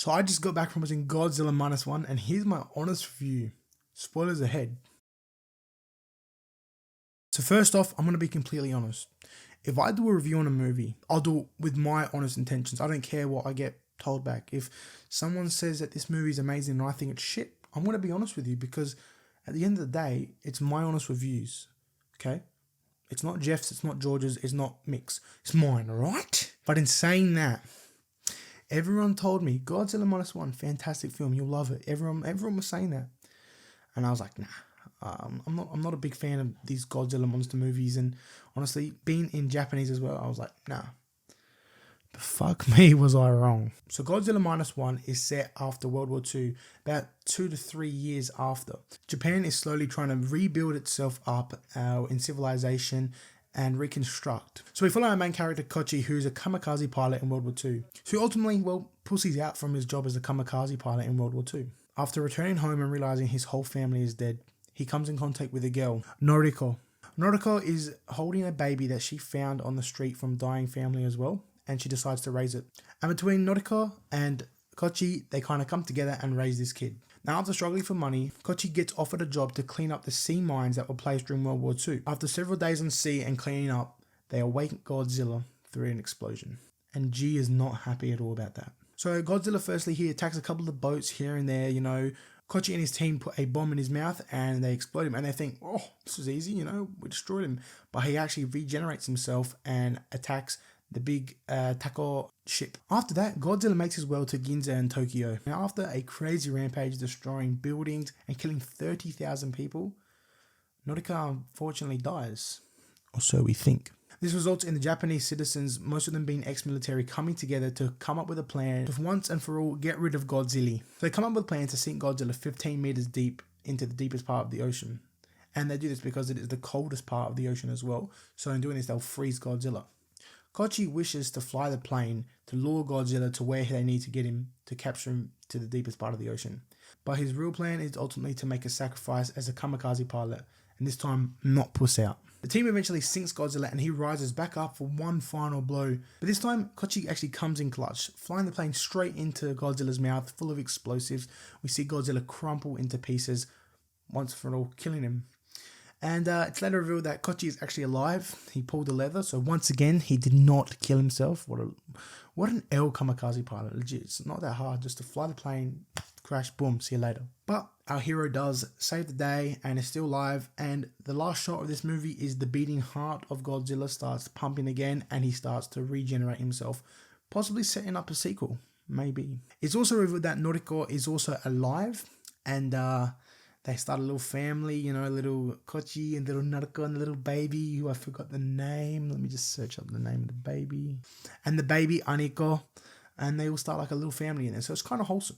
So I just got back from watching Godzilla Minus One, and here's my honest review. Spoilers ahead. So first off, I'm going to be completely honest. If I do a review on a movie, I'll do it with my honest intentions. I don't care what I get told back. If someone says that this movie is amazing and I think it's shit, I'm going to be honest with you, because at the end of the day, it's my honest reviews. Okay? It's not Jeff's, it's not George's, it's not Mick's. It's mine, alright? But in saying that, everyone told me, Godzilla Minus One, fantastic film, you'll love it. Everyone was saying that. And I was like, nah. I'm not a big fan of these Godzilla monster movies, and honestly, being in Japanese as well, I was like, nah. But fuck me, was I wrong. So Godzilla Minus One is set after World War II, about 2 to 3 years after. Japan is slowly trying to rebuild itself up in civilization and reconstruct. So we follow our main character Kochi, who's a kamikaze pilot in World War II. So he ultimately, pussies out from his job as a kamikaze pilot in World War II. After returning home and realizing his whole family is dead, he comes in contact with a girl, Noriko. Noriko is holding a baby that she found on the street from dying family as well, and she decides to raise it. And between Noriko and Kochi, they kind of come together and raise this kid. Now, after struggling for money, Kochi gets offered a job to clean up the sea mines that were placed during World War II. After several days on sea and cleaning up, they awake Godzilla through an explosion. And G is not happy at all about that. So Godzilla firstly, he attacks a couple of boats here and there, Kochi and his team put a bomb in his mouth and they explode him, and they think, oh, this is easy, we destroyed him. But he actually regenerates himself and attacks the big Tako ship. After that, Godzilla makes his way to Ginza and Tokyo. Now, after a crazy rampage destroying buildings and killing 30,000 people, Noriko unfortunately dies. Or so we think. This results in the Japanese citizens, most of them being ex-military, coming together to come up with a plan to once and for all get rid of Godzilla. So they come up with a plan to sink Godzilla 15 meters deep into the deepest part of the ocean. And they do this because it is the coldest part of the ocean as well. So in doing this, they'll freeze Godzilla. Kochi wishes to fly the plane to lure Godzilla to where they need to get him to capture him to the deepest part of the ocean. But his real plan is ultimately to make a sacrifice as a kamikaze pilot, and this time not puss out. The team eventually sinks Godzilla and he rises back up for one final blow. But this time, Kochi actually comes in clutch, flying the plane straight into Godzilla's mouth, full of explosives. We see Godzilla crumple into pieces, once for all, killing him. And it's later revealed that Kochi is actually alive. He pulled the lever, so once again, he did not kill himself. What an L kamikaze pilot, legit. It's not that hard, just to fly the plane, crash, boom, see you later. But our hero does save the day and is still alive, and the last shot of this movie is the beating heart of Godzilla starts pumping again and he starts to regenerate himself, possibly setting up a sequel, maybe. It's also revealed that Noriko is also alive, and they start a little family, little Kochi and little Noriko and the little baby who I forgot the name. Let me just search up the name of the baby. And the baby, Aniko, and they all start like a little family in there, so it's kind of wholesome.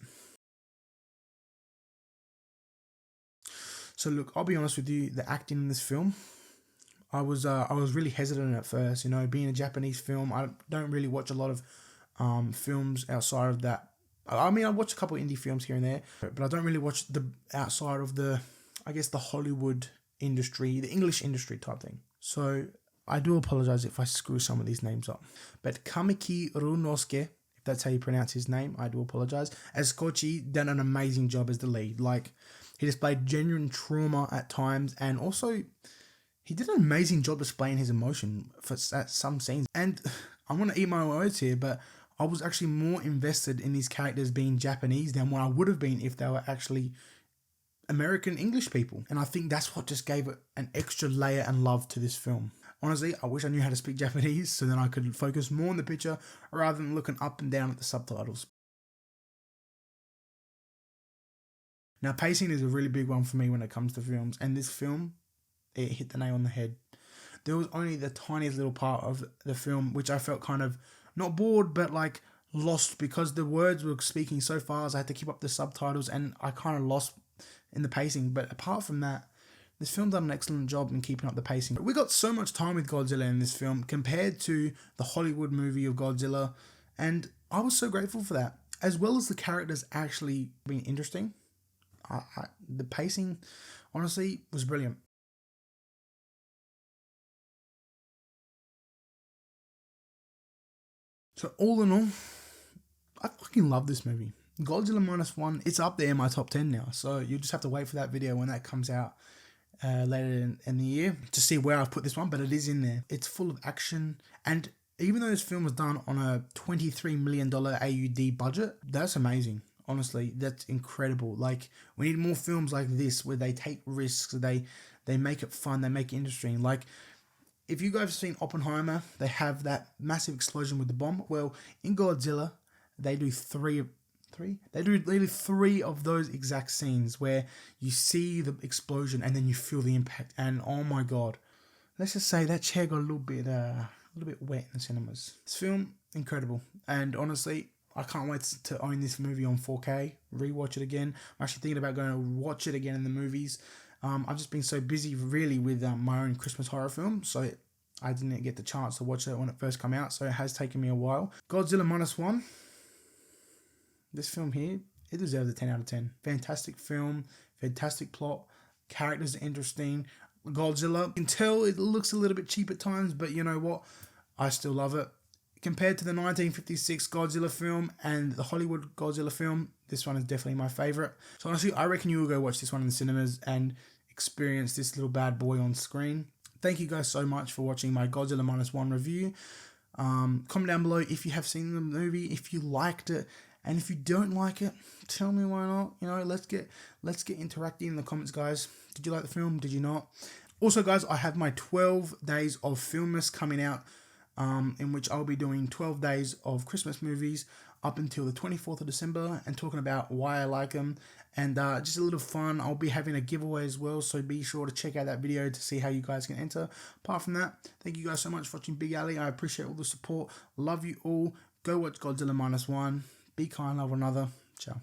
So look, I'll be honest with you, the acting in this film, I was really hesitant at first. Being a Japanese film, I don't really watch a lot of films outside of that. I mean, I watch a couple of indie films here and there, but I don't really watch the outside of the Hollywood industry, the English industry type thing. So I do apologize if I screw some of these names up. But Kamiki Runosuke, if that's how you pronounce his name, I do apologize. As Kochi, done an amazing job as the lead. Like, he displayed genuine trauma at times, and also he did an amazing job displaying his emotion at some scenes. And I'm going to eat my words here, but I was actually more invested in these characters being Japanese than what I would have been if they were actually American English people. And I think that's what just gave it an extra layer and love to this film. Honestly, I wish I knew how to speak Japanese so then I could focus more on the picture rather than looking up and down at the subtitles. Now, pacing is a really big one for me when it comes to films, and this film, it hit the nail on the head. There was only the tiniest little part of the film which I felt kind of not bored, but like lost, because the words were speaking so fast. I had to keep up the subtitles and I kind of lost in the pacing. But apart from that, this film done an excellent job in keeping up the pacing. We got so much time with Godzilla in this film compared to the Hollywood movie of Godzilla, and I was so grateful for that. As well as the characters actually being interesting, the pacing, honestly, was brilliant. So all in all, I fucking love this movie. Godzilla Minus One, it's up there in my top 10 now. So you'll just have to wait for that video when that comes out later in the year to see where I've put this one, but it is in there. It's full of action, and even though this film was done on a $23 million AUD budget, that's amazing. Honestly, that's incredible. Like, we need more films like this where they take risks, they make it fun, they make it interesting. Like, if you guys have seen Oppenheimer, they have that massive explosion with the bomb. Well, in Godzilla, they do three. They do literally 3 of those exact scenes where you see the explosion and then you feel the impact. And oh my god, let's just say that chair got a little bit wet in the cinemas. This film, incredible, and honestly, I can't wait to own this movie on 4K, rewatch it again. I'm actually thinking about going to watch it again in the movies. I've just been so busy really with my own Christmas horror film, so I didn't get the chance to watch it when it first came out, so it has taken me a while. Godzilla Minus One. This film here, it deserves a 10 out of 10. Fantastic film, fantastic plot, characters are interesting. Godzilla, you can tell it looks a little bit cheap at times, but you know what? I still love it. Compared to the 1956 Godzilla film and the Hollywood Godzilla film, this one is definitely my favourite. So honestly, I reckon you will go watch this one in the cinemas and experience this little bad boy on screen. Thank you guys so much for watching my Godzilla Minus One review. Comment down below if you have seen the movie, if you liked it, and if you don't like it, tell me why not. You know, let's get interacting in the comments, guys. Did you like the film? Did you not? Also, guys, I have my 12 days of Filmmas coming out, in which I'll be doing 12 days of Christmas movies up until the 24th of December and talking about why I like them, and just a little fun. I'll be having a giveaway as well, so be sure to check out that video to see how you guys can enter. Apart from that, thank you guys so much for watching Big Ali. I appreciate all the support. Love you all. Go watch Godzilla Minus One. Be kind, love one another. Ciao.